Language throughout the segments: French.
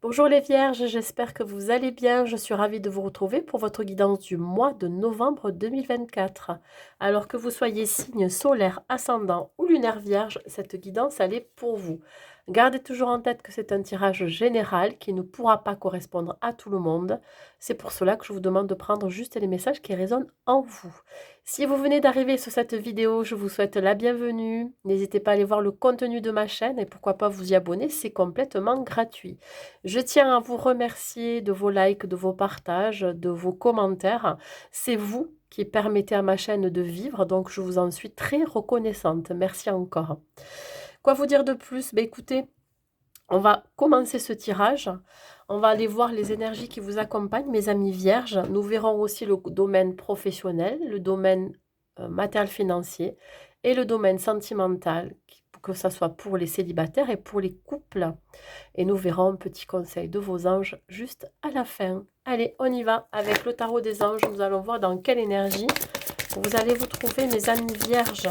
Bonjour les vierges, j'espère que vous allez bien. Je suis ravie de vous retrouver pour votre guidance du mois de novembre 2024. Alors que vous soyez signe solaire, ascendant ou lunaire vierge, cette guidance, elle est pour vous. Gardez toujours en tête que c'est un tirage général qui ne pourra pas correspondre à tout le monde. C'est pour cela que je vous demande de prendre juste les messages qui résonnent en vous. Si vous venez d'arriver sur cette vidéo, je vous souhaite la bienvenue. N'hésitez pas à aller voir le contenu de ma chaîne et pourquoi pas vous y abonner, c'est complètement gratuit. Je tiens à vous remercier de vos likes, de vos partages, de vos commentaires. C'est vous qui permettez à ma chaîne de vivre, donc je vous en suis très reconnaissante. Merci encore. Quoi vous dire de plus? Écoutez, on va commencer ce tirage. On va aller voir les énergies qui vous accompagnent, mes amis vierges. Nous verrons aussi le domaine professionnel, le domaine matériel financier et le domaine sentimental, que ce soit pour les célibataires et pour les couples. Et nous verrons un petit conseil de vos anges juste à la fin. Allez, on y va avec le tarot des anges. Nous allons voir dans quelle énergie vous allez vous trouver, mes amis vierges.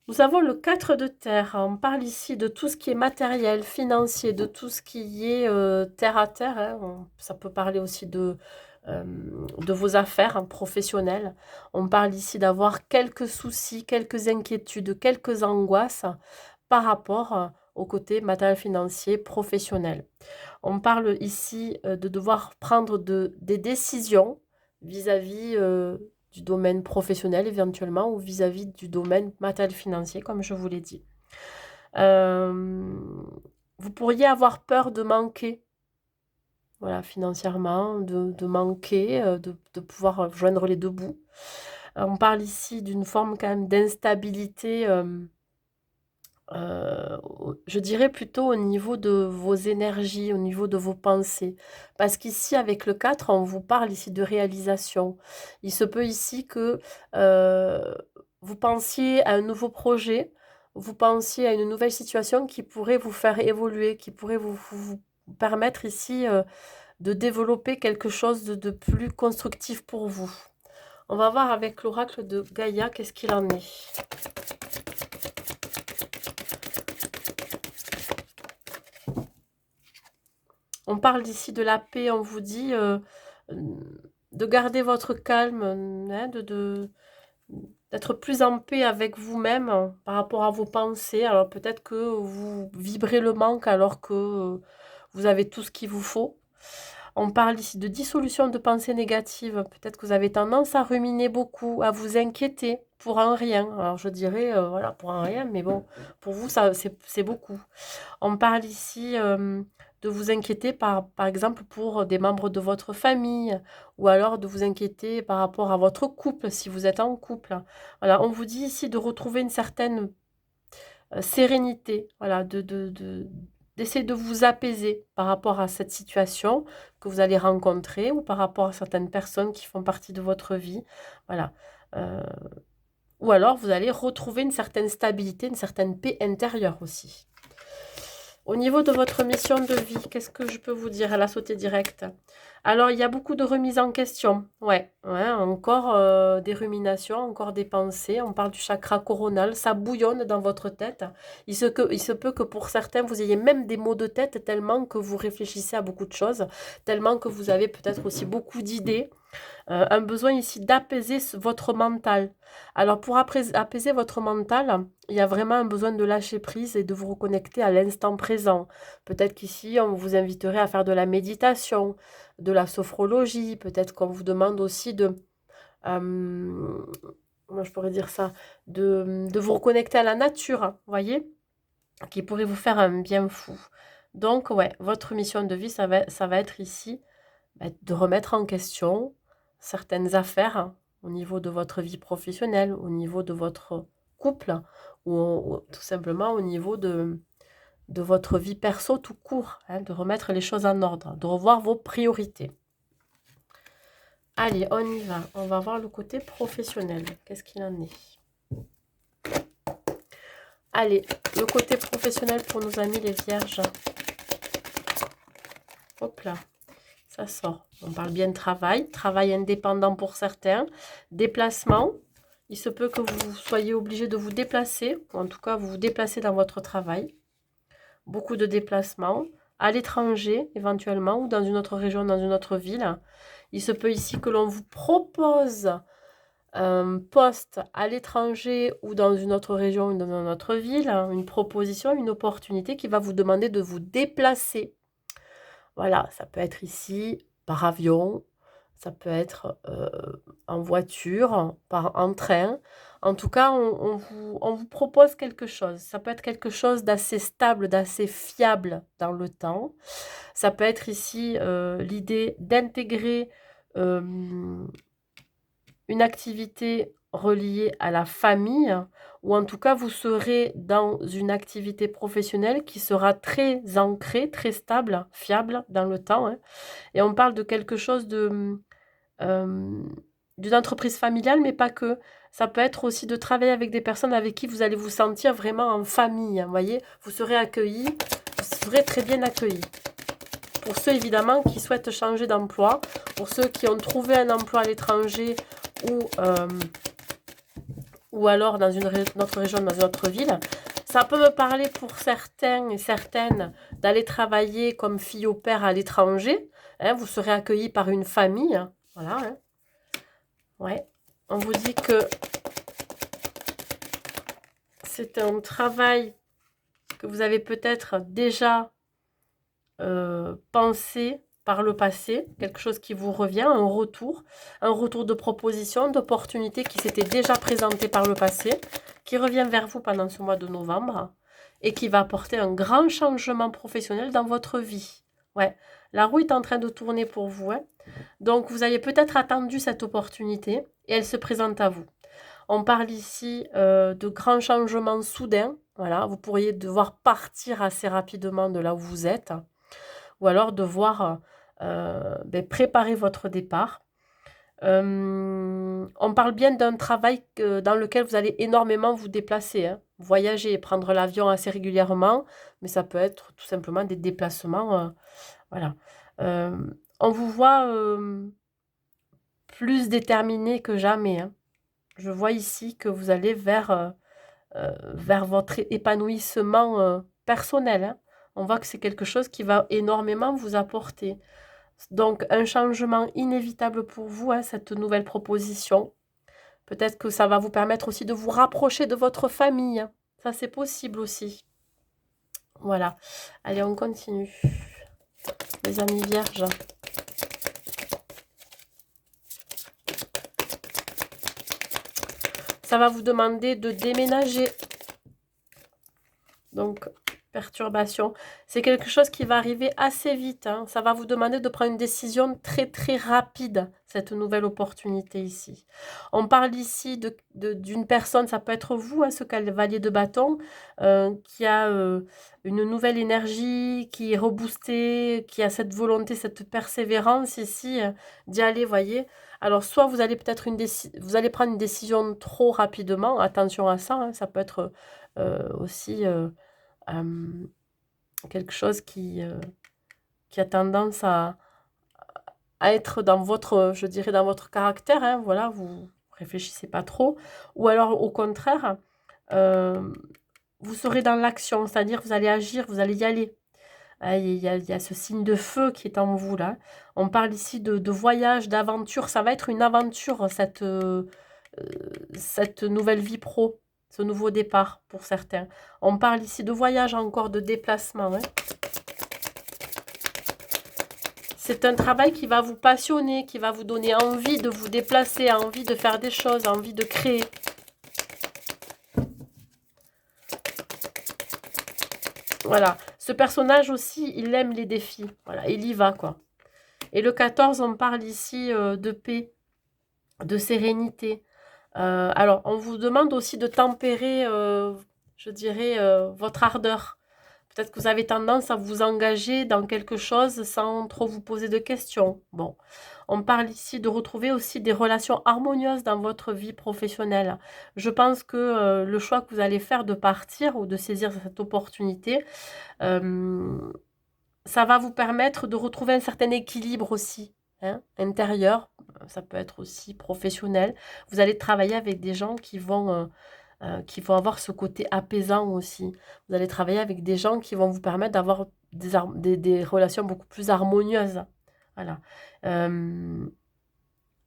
Nous avons le 4 de terre. On parle ici de tout ce qui est matériel, financier, de tout ce qui est terre à terre. Hein. Ça peut parler aussi de vos affaires professionnelles. On parle ici d'avoir quelques soucis, quelques inquiétudes, quelques angoisses par rapport au côté matériel, financier, professionnel. On parle ici de devoir prendre des décisions vis-à-vis du domaine professionnel éventuellement ou vis-à-vis du domaine matériel financier, comme je vous l'ai dit. Vous pourriez avoir peur de manquer, voilà, financièrement, de manquer, de pouvoir joindre les deux bouts. On parle ici d'une forme quand même d'instabilité, je dirais plutôt au niveau de vos énergies, au niveau de vos pensées. Parce qu'ici, avec le 4, on vous parle ici de réalisation. Il se peut ici que vous pensiez à un nouveau projet, vous pensiez à une nouvelle situation qui pourrait vous faire évoluer, qui pourrait vous permettre ici de développer quelque chose de plus constructif pour vous. On va voir avec l'oracle de Gaïa qu'est-ce qu'il en est. On parle ici de la paix, on vous dit de garder votre calme, hein, d'être plus en paix avec vous-même par rapport à vos pensées. Alors peut-être que vous vibrez le manque alors que vous avez tout ce qu'il vous faut. On parle ici de dissolution de pensées négatives. Peut-être que vous avez tendance à ruminer beaucoup, à vous inquiéter pour un rien. Alors je dirais, voilà, pour un rien, mais bon, pour vous, ça c'est beaucoup. On parle ici de vous inquiéter par exemple pour des membres de votre famille ou alors de vous inquiéter par rapport à votre couple si vous êtes en couple. Voilà, on vous dit ici de retrouver une certaine sérénité, voilà, d'essayer de vous apaiser par rapport à cette situation que vous allez rencontrer ou par rapport à certaines personnes qui font partie de votre vie. Voilà. Euh, ou alors vous allez retrouver une certaine stabilité, une certaine paix intérieure aussi. Au niveau de votre mission de vie, qu'est-ce que je peux vous dire? Elle a sauté direct. Alors, il y a beaucoup de remises en question. Ouais, encore des ruminations, encore des pensées. On parle du chakra coronal. Ça bouillonne dans votre tête. Il se peut que pour certains, vous ayez même des maux de tête tellement que vous réfléchissez à beaucoup de choses, tellement que vous avez peut-être aussi beaucoup d'idées. Un besoin ici d'apaiser votre mental. Alors pour apaiser votre mental, il y a vraiment un besoin de lâcher prise et de vous reconnecter à l'instant présent. Peut-être qu'ici, on vous inviterait à faire de la méditation, de la sophrologie, peut-être qu'on vous demande aussi de... comment je pourrais dire ça? De vous reconnecter à la nature, vous voyez, qui pourrait vous faire un bien fou. Donc, ouais, votre mission de vie, ça va être ici de remettre en question certaines affaires au niveau de votre vie professionnelle, au niveau de votre couple ou tout simplement au niveau de votre vie perso tout court, hein, de remettre les choses en ordre, de revoir vos priorités. Allez, on y va. On va voir le côté professionnel. Qu'est-ce qu'il en est? Allez, le côté professionnel pour nos amis les vierges. Hop là. Ça sort. On parle bien de travail, travail indépendant pour certains, déplacement. Il se peut que vous soyez obligé de vous déplacer, ou en tout cas vous vous déplacez dans votre travail. Beaucoup de déplacements, à l'étranger éventuellement, ou dans une autre région, dans une autre ville. Il se peut ici que l'on vous propose un poste à l'étranger ou dans une autre région ou dans une autre ville, une proposition, une opportunité qui va vous demander de vous déplacer. Voilà, ça peut être ici par avion, ça peut être en voiture, en train. En tout cas, on vous propose quelque chose. Ça peut être quelque chose d'assez stable, d'assez fiable dans le temps. Ça peut être ici l'idée d'intégrer une activité reliée à la famille, ou en tout cas, vous serez dans une activité professionnelle qui sera très ancrée, très stable, fiable dans le temps, hein. Et on parle de quelque chose de, d'une entreprise familiale, mais pas que. Ça peut être aussi de travailler avec des personnes avec qui vous allez vous sentir vraiment en famille, hein, voyez? Vous serez accueillis, vous serez très bien accueillis. Pour ceux, évidemment, qui souhaitent changer d'emploi, pour ceux qui ont trouvé un emploi à l'étranger ou alors dans une autre région, dans une autre ville. Ça peut me parler pour certains et certaines d'aller travailler comme fille au père à l'étranger. Hein, vous serez accueillis par une famille. Voilà. Hein. Ouais. On vous dit que c'est un travail que vous avez peut-être déjà pensé par le passé, quelque chose qui vous revient, un retour de proposition, d'opportunité qui s'était déjà présenté par le passé, qui revient vers vous pendant ce mois de novembre et qui va apporter un grand changement professionnel dans votre vie. Ouais, la roue est en train de tourner pour vous. Hein. Donc, vous avez peut-être attendu cette opportunité et elle se présente à vous. On parle ici de grands changements soudains. Voilà, vous pourriez devoir partir assez rapidement de là où vous êtes ou alors devoir préparer votre départ. On parle bien d'un travail dans lequel vous allez énormément vous déplacer, hein, voyager, prendre l'avion assez régulièrement, mais ça peut être tout simplement des déplacements. Voilà. On vous voit plus déterminé que jamais. Hein. Je vois ici que vous allez vers votre épanouissement personnel. Hein. On voit que c'est quelque chose qui va énormément vous apporter. Donc, un changement inévitable pour vous, hein, cette nouvelle proposition. Peut-être que ça va vous permettre aussi de vous rapprocher de votre famille. Ça, c'est possible aussi. Voilà. Allez, on continue. Les amis vierges. Ça va vous demander de déménager. Donc, perturbation. C'est quelque chose qui va arriver assez vite. Hein. Ça va vous demander de prendre une décision très très rapide, cette nouvelle opportunité ici. On parle ici d'une personne, ça peut être vous, hein, ce cavalier de bâton, qui a une nouvelle énergie, qui est reboostée, qui a cette volonté, cette persévérance ici d'y aller, voyez. Alors, soit vous allez peut-être vous allez prendre une décision trop rapidement, attention à ça, hein, ça peut être aussi quelque chose qui a tendance à être dans votre, je dirais, dans votre caractère, hein, voilà, vous réfléchissez pas trop, ou alors au contraire, vous serez dans l'action, c'est-à-dire vous allez agir, vous allez y aller. Il y a ce signe de feu qui est en vous, là. On parle ici de voyage, d'aventure, ça va être une aventure, cette nouvelle vie pro, ce nouveau départ pour certains. On parle ici de voyage encore, de déplacement. Hein. C'est un travail qui va vous passionner, qui va vous donner envie de vous déplacer, envie de faire des choses, envie de créer. Voilà. Ce personnage aussi, il aime les défis. Voilà, il y va, quoi. Et le 14, on parle ici de paix, de sérénité. Alors, on vous demande aussi de tempérer, je dirais, votre ardeur. Peut-être que vous avez tendance à vous engager dans quelque chose sans trop vous poser de questions. Bon, on parle ici de retrouver aussi des relations harmonieuses dans votre vie professionnelle. Je pense que le choix que vous allez faire de partir ou de saisir cette opportunité, ça va vous permettre de retrouver un certain équilibre aussi, hein, intérieur. Ça peut être aussi professionnel. Vous allez travailler avec des gens qui vont avoir ce côté apaisant aussi. Vous allez travailler avec des gens qui vont vous permettre d'avoir des relations beaucoup plus harmonieuses. Voilà.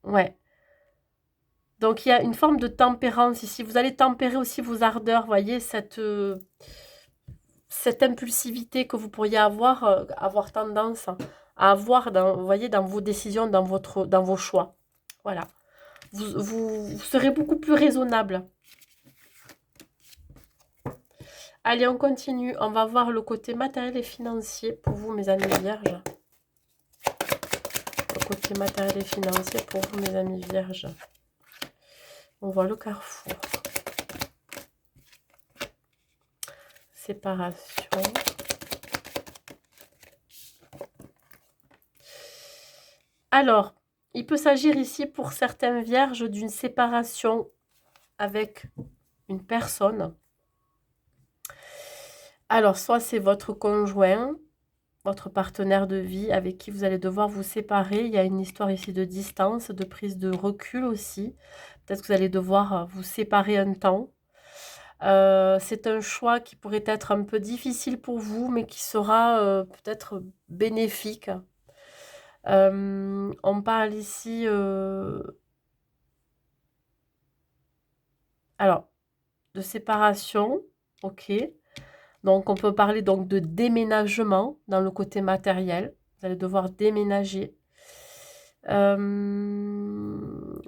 Ouais. Donc, il y a une forme de tempérance ici. Vous allez tempérer aussi vos ardeurs, voyez, cette impulsivité que vous pourriez avoir tendance à avoir vous voyez, dans vos décisions, dans vos choix. Voilà. Vous serez beaucoup plus raisonnable. Allez, on continue. On va voir le côté matériel et financier pour vous, mes amis vierges. Le côté matériel et financier pour vous, mes amis vierges. On voit le carrefour. Séparation. Alors, il peut s'agir ici pour certaines vierges d'une séparation avec une personne. Alors, soit c'est votre conjoint, votre partenaire de vie avec qui vous allez devoir vous séparer. Il y a une histoire ici de distance, de prise de recul aussi. Peut-être que vous allez devoir vous séparer un temps. C'est un choix qui pourrait être un peu difficile pour vous, mais qui sera peut-être bénéfique. On parle ici... alors, de séparation, ok. Donc, on peut parler donc de déménagement dans le côté matériel. Vous allez devoir déménager.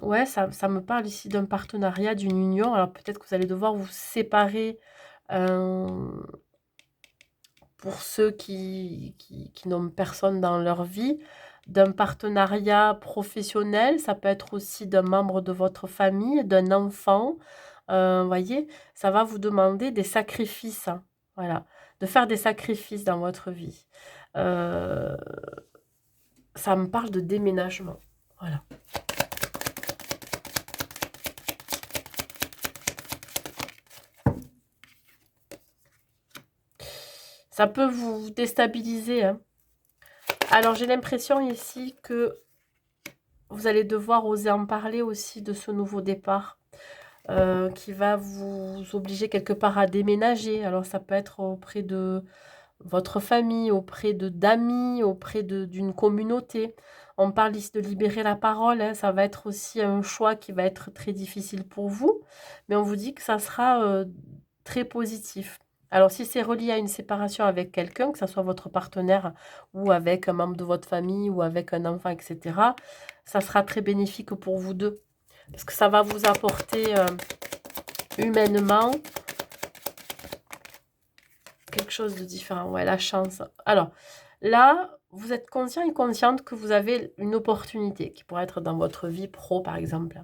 Ouais, ça me parle ici d'un partenariat, d'une union. Alors, peut-être que vous allez devoir vous séparer pour ceux qui n'ont personne dans leur vie, d'un partenariat professionnel. Ça peut être aussi d'un membre de votre famille, d'un enfant. Voyez, ça va vous demander des sacrifices. Hein, voilà, de faire des sacrifices dans votre vie. Ça me parle de déménagement. Voilà. Ça peut vous déstabiliser. Hein. Alors, j'ai l'impression ici que vous allez devoir oser en parler aussi de ce nouveau départ qui va vous obliger quelque part à déménager. Alors, ça peut être auprès de votre famille, auprès d'amis, auprès d'une communauté. On parle ici de libérer la parole. Hein. Ça va être aussi un choix qui va être très difficile pour vous. Mais on vous dit que ça sera très positif. Alors, si c'est relié à une séparation avec quelqu'un, que ce soit votre partenaire ou avec un membre de votre famille ou avec un enfant, etc., ça sera très bénéfique pour vous deux. Parce que ça va vous apporter humainement quelque chose de différent. Ouais, la chance. Alors, là, vous êtes conscient et consciente que vous avez une opportunité qui pourrait être dans votre vie pro, par exemple.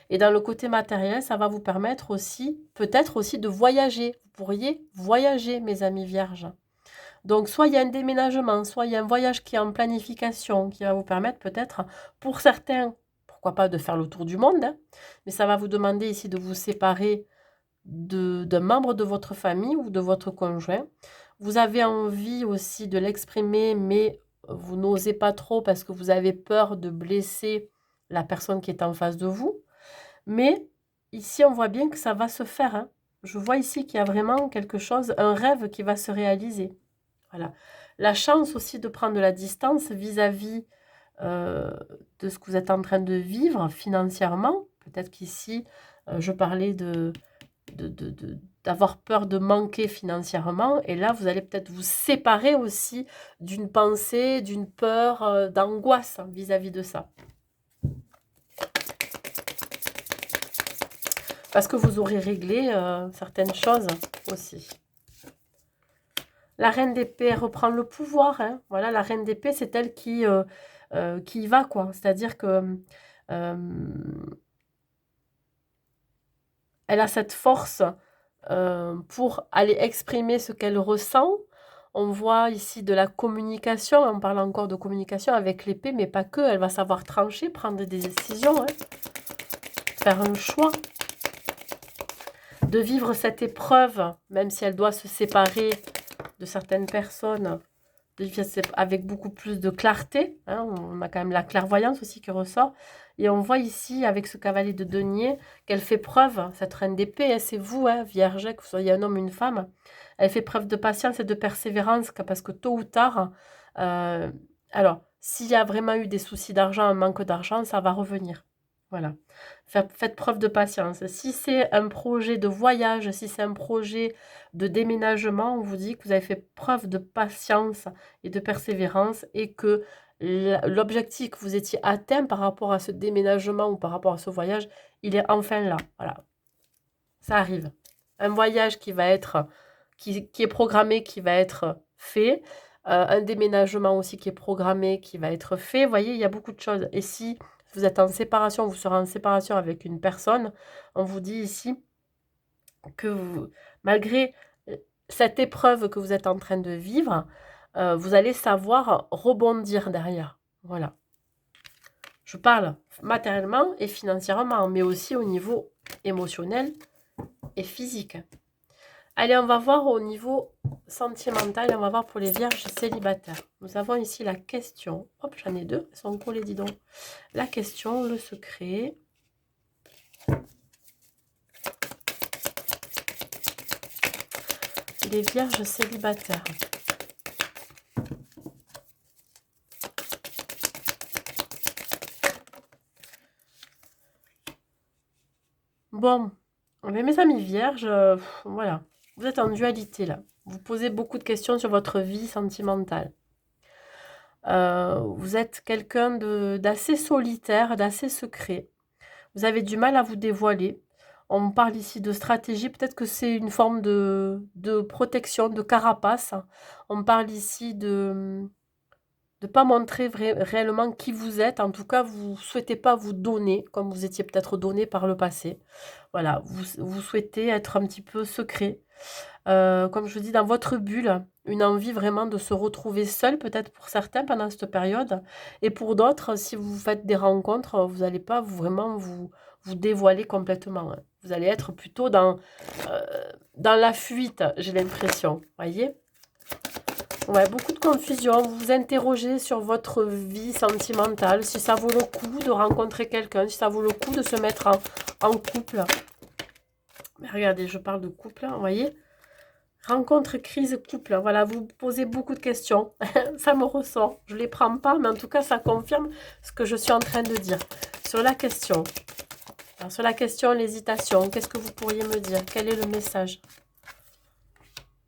Et dans le côté matériel, ça va vous permettre aussi, peut-être aussi de voyager. Vous pourriez voyager, mes amis vierges. Donc, soit il y a un déménagement, soit il y a un voyage qui est en planification, qui va vous permettre peut-être, pour certains, pourquoi pas de faire le tour du monde, hein, mais ça va vous demander ici de vous séparer d'un membre de votre famille ou de votre conjoint. Vous avez envie aussi de l'exprimer, mais vous n'osez pas trop parce que vous avez peur de blesser la personne qui est en face de vous. Mais ici, on voit bien que ça va se faire. Hein. Je vois ici qu'il y a vraiment quelque chose, un rêve qui va se réaliser. Voilà. La chance aussi de prendre de la distance vis-à-vis de ce que vous êtes en train de vivre financièrement. Peut-être qu'ici, je parlais d'avoir peur de manquer financièrement. Et là, vous allez peut-être vous séparer aussi d'une pensée, d'une peur, d'angoisse vis-à-vis de ça. Parce que vous aurez réglé certaines choses aussi. La reine d'épée reprend le pouvoir. Hein. Voilà, la reine d'épée, c'est elle qui y va, quoi. C'est-à-dire que elle a cette force pour aller exprimer ce qu'elle ressent. On voit ici de la communication. On parle encore de communication avec l'épée, mais pas que. Elle va savoir trancher, prendre des décisions, hein. Faire un choix. De vivre cette épreuve, même si elle doit se séparer de certaines personnes, avec beaucoup plus de clarté. Hein, on a quand même la clairvoyance aussi qui ressort. Et on voit ici, avec ce cavalier de denier, qu'elle fait preuve, cette reine d'épée, hein, c'est vous, hein, Vierge, que vous soyez un homme ou une femme. Elle fait preuve de patience et de persévérance, parce que tôt ou tard, alors, s'il y a vraiment eu des soucis d'argent, un manque d'argent, ça va revenir. Voilà. Faites preuve de patience. Si c'est un projet de voyage, si c'est un projet de déménagement, on vous dit que vous avez fait preuve de patience et de persévérance et que l'objectif que vous étiez atteint par rapport à ce déménagement ou par rapport à ce voyage, il est enfin là. Voilà. Ça arrive. Un voyage qui va être, qui est programmé, qui va être fait. Un déménagement aussi qui est programmé, qui va être fait. Vous voyez, il y a beaucoup de choses. Et si vous êtes en séparation, vous serez en séparation avec une personne, on vous dit ici que vous, malgré cette épreuve que vous êtes en train de vivre, vous allez savoir rebondir derrière. Voilà. Je parle matériellement et financièrement, mais aussi au niveau émotionnel et physique. Allez, on va voir au niveau sentimental, on va voir pour les vierges célibataires. Nous avons ici la question. Hop, j'en ai deux, elles sont collées, dis donc. La question, le secret. Les vierges célibataires. Bon, mais mes amis vierges, voilà. Vous êtes en dualité là. Vous posez beaucoup de questions sur votre vie sentimentale. Vous êtes quelqu'un d'assez solitaire, d'assez secret. Vous avez du mal à vous dévoiler. On parle ici de stratégie. Peut-être que c'est une forme de protection, de carapace. On parle ici de ne pas montrer réellement qui vous êtes. En tout cas, vous ne souhaitez pas vous donner, comme vous étiez peut-être donné par le passé. Voilà, vous souhaitez être un petit peu secret. Comme je vous dis, dans votre bulle, une envie vraiment de se retrouver seul, peut-être pour certains pendant cette période. Et pour d'autres, si vous faites des rencontres, vous n'allez pas vraiment vous dévoiler complètement. Hein. Vous allez être plutôt dans la fuite, j'ai l'impression. Voyez? Ouais, beaucoup de confusion. Vous vous interrogez sur votre vie sentimentale, si ça vaut le coup de rencontrer quelqu'un, si ça vaut le coup de se mettre en couple. Mais regardez, je parle de couple, vous voyez? Rencontre, crise, couple. Voilà, vous posez beaucoup de questions. Ça me ressort. Je ne les prends pas, mais en tout cas, ça confirme ce que je suis en train de dire. Sur la question. Alors, sur la question, l'hésitation, qu'est-ce que vous pourriez me dire? Quel est le message?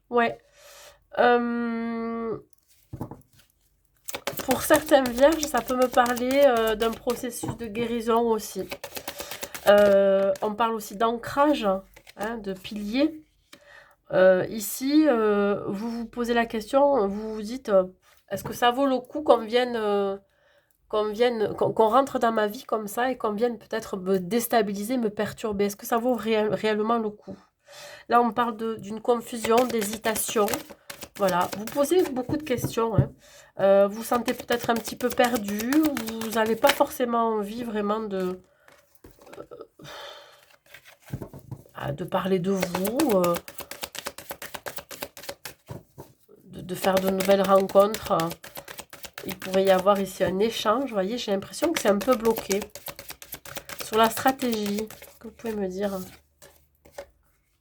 Ouais. Pour certaines vierges, ça peut me parler d'un processus de guérison aussi. On parle aussi d'ancrage, hein, de pilier. Ici, vous vous posez la question, vous vous dites, est-ce que ça vaut le coup qu'on rentre dans ma vie comme ça et qu'on vienne peut-être me déstabiliser, me perturber? Est-ce que ça vaut réellement le coup? Là, on parle d'une confusion, d'hésitation. Voilà, vous posez beaucoup de questions. Hein. Vous sentez peut-être un petit peu perdu. Vous n'avez pas forcément envie vraiment de parler de vous, de faire de nouvelles rencontres. Il pourrait y avoir ici un échange. Vous voyez, j'ai l'impression que c'est un peu bloqué. Sur la stratégie, que vous pouvez me dire?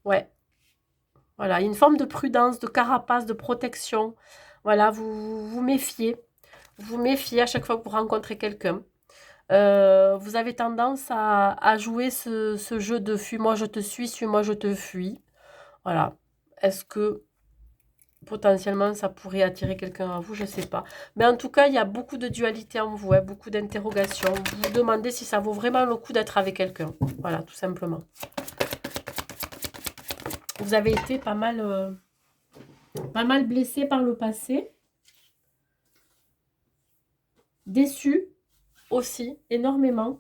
Ouais. Voilà, une forme de prudence, de carapace, de protection. Voilà, vous vous méfiez. Vous méfiez à chaque fois que vous rencontrez quelqu'un. Vous avez tendance à jouer ce jeu de fuis-moi je te suis-moi je te fuis. Voilà. Est-ce que potentiellement ça pourrait attirer quelqu'un à vous? Je ne sais pas. Mais en tout cas, il y a beaucoup de dualité en vous, hein, beaucoup d'interrogations. Vous vous demandez si ça vaut vraiment le coup d'être avec quelqu'un. Voilà, tout simplement. Vous avez été pas mal blessé par le passé. Déçu aussi, énormément.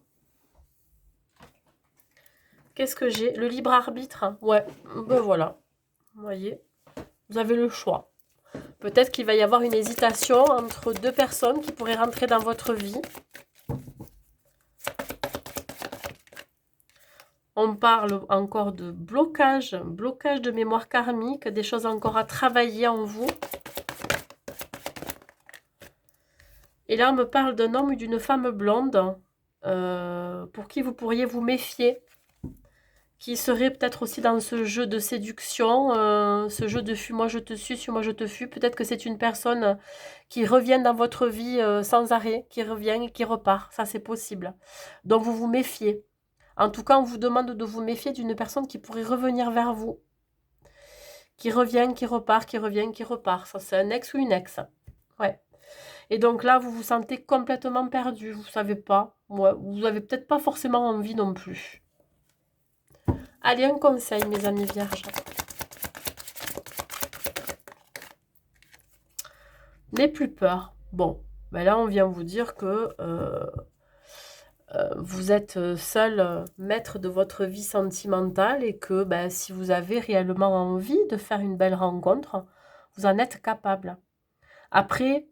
Qu'est-ce que j'ai? Le libre arbitre. Ouais, ben voilà. Vous voyez, vous avez le choix. Peut-être qu'il va y avoir une hésitation entre deux personnes qui pourraient rentrer dans votre vie. On parle encore de blocage de mémoire karmique, des choses encore à travailler en vous. Et là, on me parle d'un homme ou d'une femme blonde pour qui vous pourriez vous méfier, qui serait peut-être aussi dans ce jeu de séduction, ce jeu de fuis-moi je te suis-moi je te fuis. Peut-être que c'est une personne qui revient dans votre vie sans arrêt, qui revient et qui repart. Ça, c'est possible. Donc, vous vous méfiez. En tout cas, on vous demande de vous méfier d'une personne qui pourrait revenir vers vous, qui revient, qui repart, qui revient, qui repart. Ça, c'est un ex ou une ex. Ouais. Et donc là, vous vous sentez complètement perdu. Vous ne savez pas. Ouais, vous n'avez peut-être pas forcément envie non plus. Allez, un conseil, mes amis vierges. N'ayez plus peur. Bon, ben là, on vient vous dire que vous êtes seul maître de votre vie sentimentale et que ben, si vous avez réellement envie de faire une belle rencontre, vous en êtes capable. Après,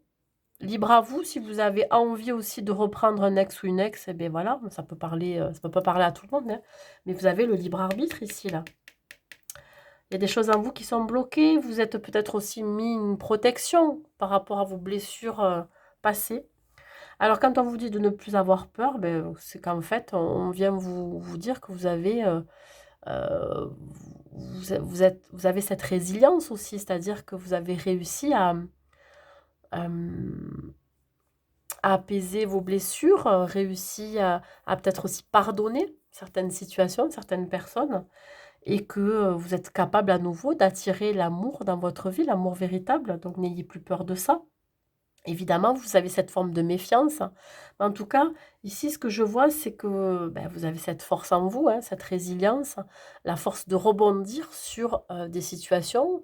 libre à vous, si vous avez envie aussi de reprendre un ex ou une ex, eh bien voilà, ça peut parler, ça peut pas parler à tout le monde, hein, mais vous avez le libre arbitre ici, là. Il y a des choses en vous qui sont bloquées, vous êtes peut-être aussi mis une protection par rapport à vos blessures passées. Alors quand on vous dit de ne plus avoir peur, ben, c'est qu'en fait, on vient vous dire que vous avez, euh, vous avez cette résilience aussi, c'est-à-dire que vous avez réussi euh, à apaiser vos blessures, réussi à peut-être aussi pardonner certaines situations, certaines personnes, et que vous êtes capable à nouveau d'attirer l'amour dans votre vie, l'amour véritable. Donc n'ayez plus peur de ça. Évidemment, vous avez cette forme de méfiance. Mais en tout cas, ici, ce que je vois, c'est que ben, vous avez cette force en vous, hein, cette résilience, la force de rebondir sur des situations,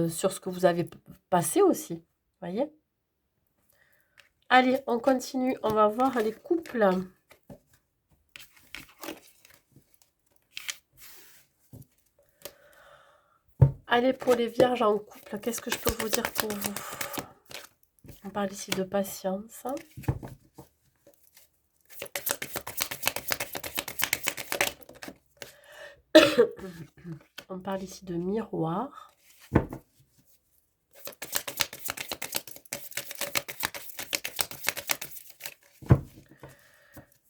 sur ce que vous avez passé aussi. Voyez? Allez, on continue. On va voir les couples. Allez, pour les vierges en couple, qu'est-ce que je peux vous dire pour vous? On parle ici de patience. On parle ici de miroir.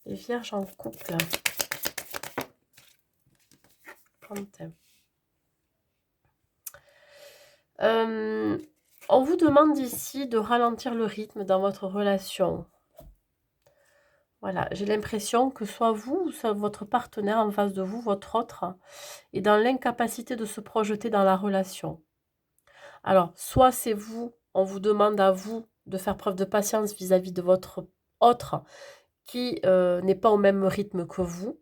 Les vierges en couple. On vous demande ici de ralentir le rythme dans votre relation. Voilà, j'ai l'impression que soit vous ou soit votre partenaire en face de vous, votre autre, est dans l'incapacité de se projeter dans la relation. Alors, soit c'est vous, on vous demande à vous de faire preuve de patience vis-à-vis de votre autre qui n'est pas au même rythme que vous,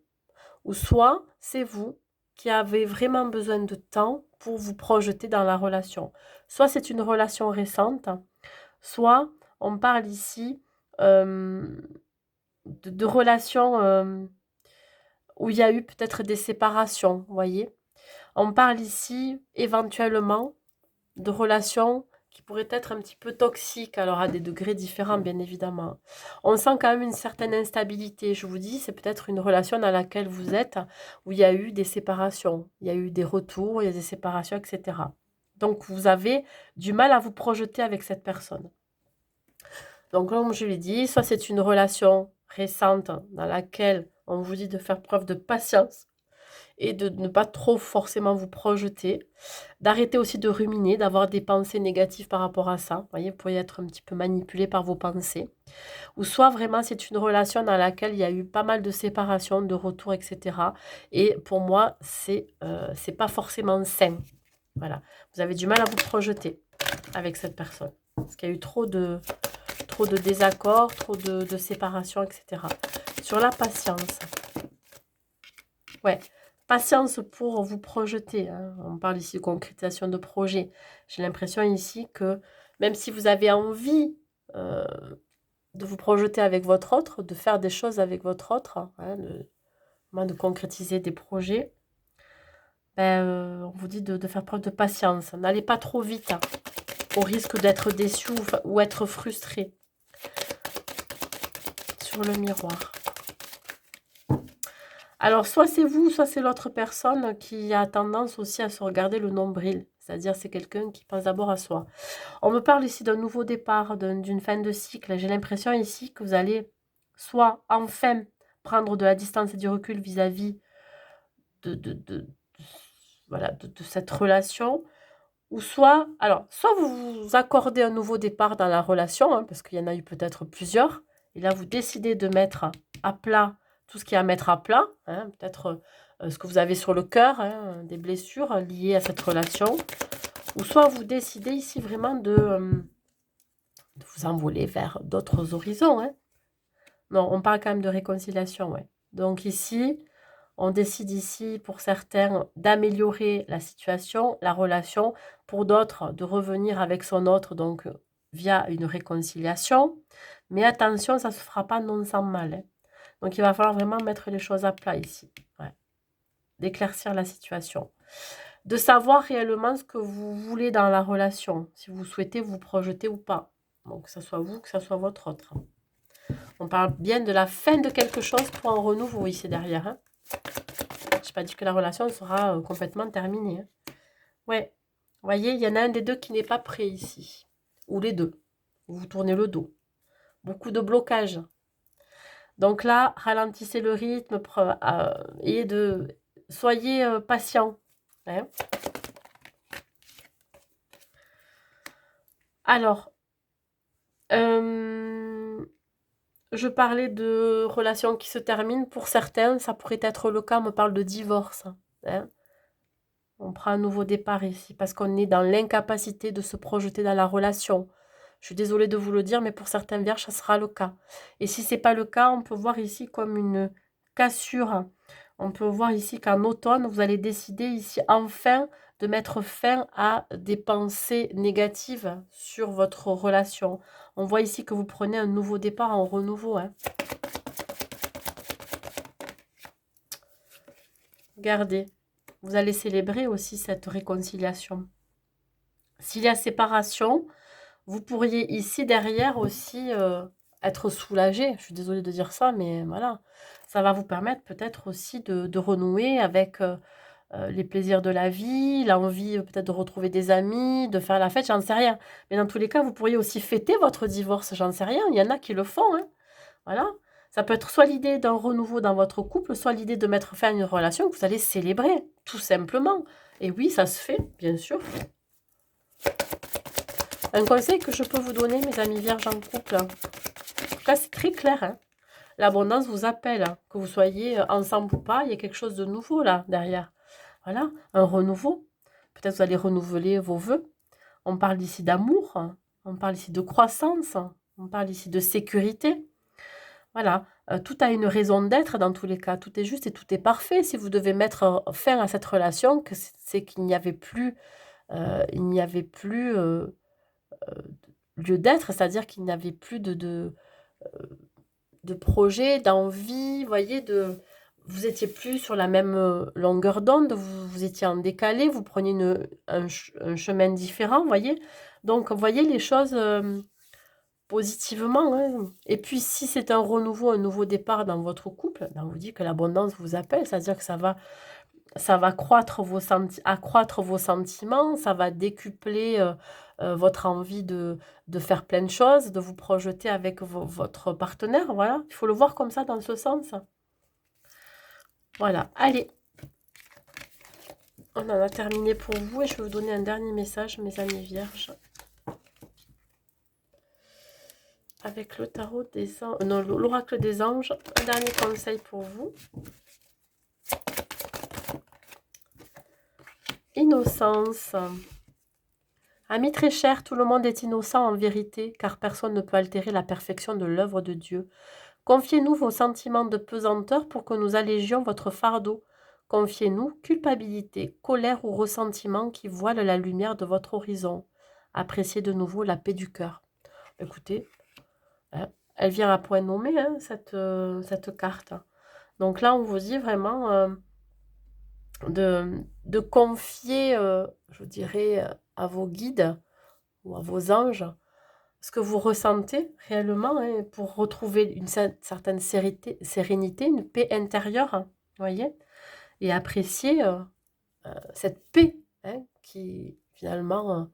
ou soit c'est vous qui avez vraiment besoin de temps pour vous projeter dans la relation. Soit c'est une relation récente, soit on parle ici de relations où il y a eu peut-être des séparations, vous voyez. On parle ici éventuellement de relations qui pourraient être un petit peu toxiques, alors à des degrés différents, bien évidemment. On sent quand même une certaine instabilité. Je vous dis, c'est peut-être une relation dans laquelle vous êtes, où il y a eu des séparations, il y a eu des retours, il y a des séparations, etc. Donc, vous avez du mal à vous projeter avec cette personne. Donc, comme je l'ai dit, soit c'est une relation récente dans laquelle on vous dit de faire preuve de patience et de ne pas trop forcément vous projeter, d'arrêter aussi de ruminer, d'avoir des pensées négatives par rapport à ça. Vous voyez, vous pourriez être un petit peu manipulé par vos pensées. Ou soit vraiment c'est une relation dans laquelle il y a eu pas mal de séparations, de retours, etc. Et pour moi, c'est pas forcément sain. Voilà. Vous avez du mal à vous projeter avec cette personne. Parce qu'il y a eu trop de désaccords, trop de séparations, etc. Sur la patience. Ouais. Patience pour vous projeter. Hein. On parle ici de concrétisation de projet. J'ai l'impression ici que même si vous avez envie de vous projeter avec votre autre, de faire des choses avec votre autre, hein, de concrétiser des projets, ben, on vous dit de faire preuve de patience. N'allez pas trop vite, hein, au risque d'être déçu ou être frustré. Sur le miroir. Alors, soit c'est vous, soit c'est l'autre personne qui a tendance aussi à se regarder le nombril. C'est-à-dire, c'est quelqu'un qui pense d'abord à soi. On me parle ici d'un nouveau départ, d'une fin de cycle. J'ai l'impression ici que vous allez soit enfin prendre de la distance et du recul vis-à-vis voilà, de cette relation, ou soit, alors, soit vous vous accordez un nouveau départ dans la relation, hein, parce qu'il y en a eu peut-être plusieurs, et là vous décidez de mettre à plat tout ce qu'il y a à mettre à plat, hein, peut-être ce que vous avez sur le cœur, hein, des blessures liées à cette relation, ou soit vous décidez ici vraiment de vous envoler vers d'autres horizons. Hein. Non, on parle quand même de réconciliation, ouais. Donc ici, on décide ici, pour certains, d'améliorer la situation, la relation. Pour d'autres, de revenir avec son autre, donc via une réconciliation. Mais attention, ça ne se fera pas non sans mal. Hein. Donc il va falloir vraiment mettre les choses à plat ici. Ouais. D'éclaircir la situation. De savoir réellement ce que vous voulez dans la relation. Si vous souhaitez vous projeter ou pas. Donc que ce soit vous, que ce soit votre autre. On parle bien de la fin de quelque chose pour un renouveau ici derrière. Hein. Je n'ai pas dit que la relation sera complètement terminée. Hein. Ouais. Vous voyez, il y en a un des deux qui n'est pas prêt ici. Ou les deux. Vous tournez le dos. Beaucoup de blocage. Donc là, ralentissez le rythme et soyez patient. Hein. Alors, je parlais de relations qui se terminent. Pour certains, ça pourrait être le cas. On me parle de divorce. Hein. On prend un nouveau départ ici parce qu'on est dans l'incapacité de se projeter dans la relation. Je suis désolée de vous le dire, mais pour certains vierges, ça sera le cas. Et si ce n'est pas le cas, on peut voir ici comme une cassure. On peut voir ici qu'en automne, vous allez décider ici enfin de mettre fin à des pensées négatives sur votre relation. On voit ici que vous prenez un nouveau départ en renouveau. Hein. Regardez. Vous allez célébrer aussi cette réconciliation. S'il y a séparation, vous pourriez ici derrière aussi être soulagé. Je suis désolée de dire ça, mais voilà. Ça va vous permettre peut-être aussi de renouer avec les plaisirs de la vie, l'envie peut-être de retrouver des amis, de faire la fête, j'en sais rien. Mais dans tous les cas, vous pourriez aussi fêter votre divorce, j'en sais rien. Il y en a qui le font. Hein. Voilà. Ça peut être soit l'idée d'un renouveau dans votre couple, soit l'idée de mettre fin à une relation que vous allez célébrer, tout simplement. Et oui, ça se fait, bien sûr. Un conseil que je peux vous donner, mes amis vierges en couple, en tout cas, c'est très clair. Hein. L'abondance vous appelle, hein. Que vous soyez ensemble ou pas, il y a quelque chose de nouveau là, derrière. Voilà, un renouveau. Peut-être vous allez renouveler vos vœux. On parle ici d'amour, hein. On parle ici de croissance, hein. On parle ici de sécurité. Voilà, tout a une raison d'être dans tous les cas. Tout est juste et tout est parfait. Si vous devez mettre fin à cette relation, c'est qu'il n'y avait plus, lieu d'être, c'est-à-dire qu'il n'y avait plus de projet, d'envie, vous voyez, vous étiez plus sur la même longueur d'onde, vous étiez en décalé, vous preniez un chemin différent, vous voyez. Donc, vous voyez les choses positivement. Hein. Et puis, si c'est un renouveau, un nouveau départ dans votre couple, ben, on vous dit que l'abondance vous appelle, c'est-à-dire que ça va accroître vos sentiments, ça va décupler votre envie de faire plein de choses, de vous projeter avec votre partenaire, voilà. Il faut le voir comme ça, dans ce sens. Voilà, allez. On en a terminé pour vous et je vais vous donner un dernier message, mes amis vierges. Avec le tarot des anges, non, l'oracle des anges, un dernier conseil pour vous. Innocence. Amis très chers, tout le monde est innocent en vérité, car personne ne peut altérer la perfection de l'œuvre de Dieu. Confiez-nous vos sentiments de pesanteur pour que nous allégions votre fardeau. Confiez-nous culpabilité, colère ou ressentiment qui voilent la lumière de votre horizon. Appréciez de nouveau la paix du cœur. Écoutez, hein, elle vient à point nommé, hein, cette carte. Donc là, on vous dit vraiment de confier, je dirais, à vos guides ou à vos anges ce que vous ressentez réellement, hein, pour retrouver une certaine sérénité, une paix intérieure, hein, vous voyez, et apprécier cette paix, hein, qui finalement,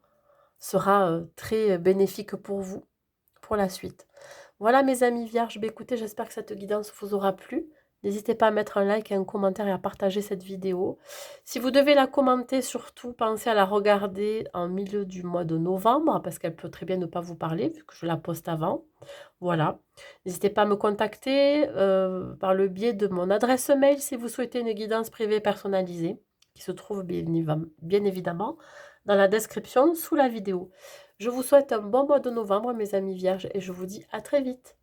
sera très bénéfique pour vous, pour la suite. Voilà mes amis vierges, bah, écoutez, j'espère que cette guidance vous aura plu. N'hésitez pas à mettre un like et un commentaire et à partager cette vidéo. Si vous devez la commenter, surtout, pensez à la regarder en milieu du mois de novembre, parce qu'elle peut très bien ne pas vous parler, vu que je la poste avant. Voilà. N'hésitez pas à me contacter par le biais de mon adresse mail si vous souhaitez une guidance privée personnalisée, qui se trouve bien évidemment dans la description sous la vidéo. Je vous souhaite un bon mois de novembre, mes amis vierges, et je vous dis à très vite.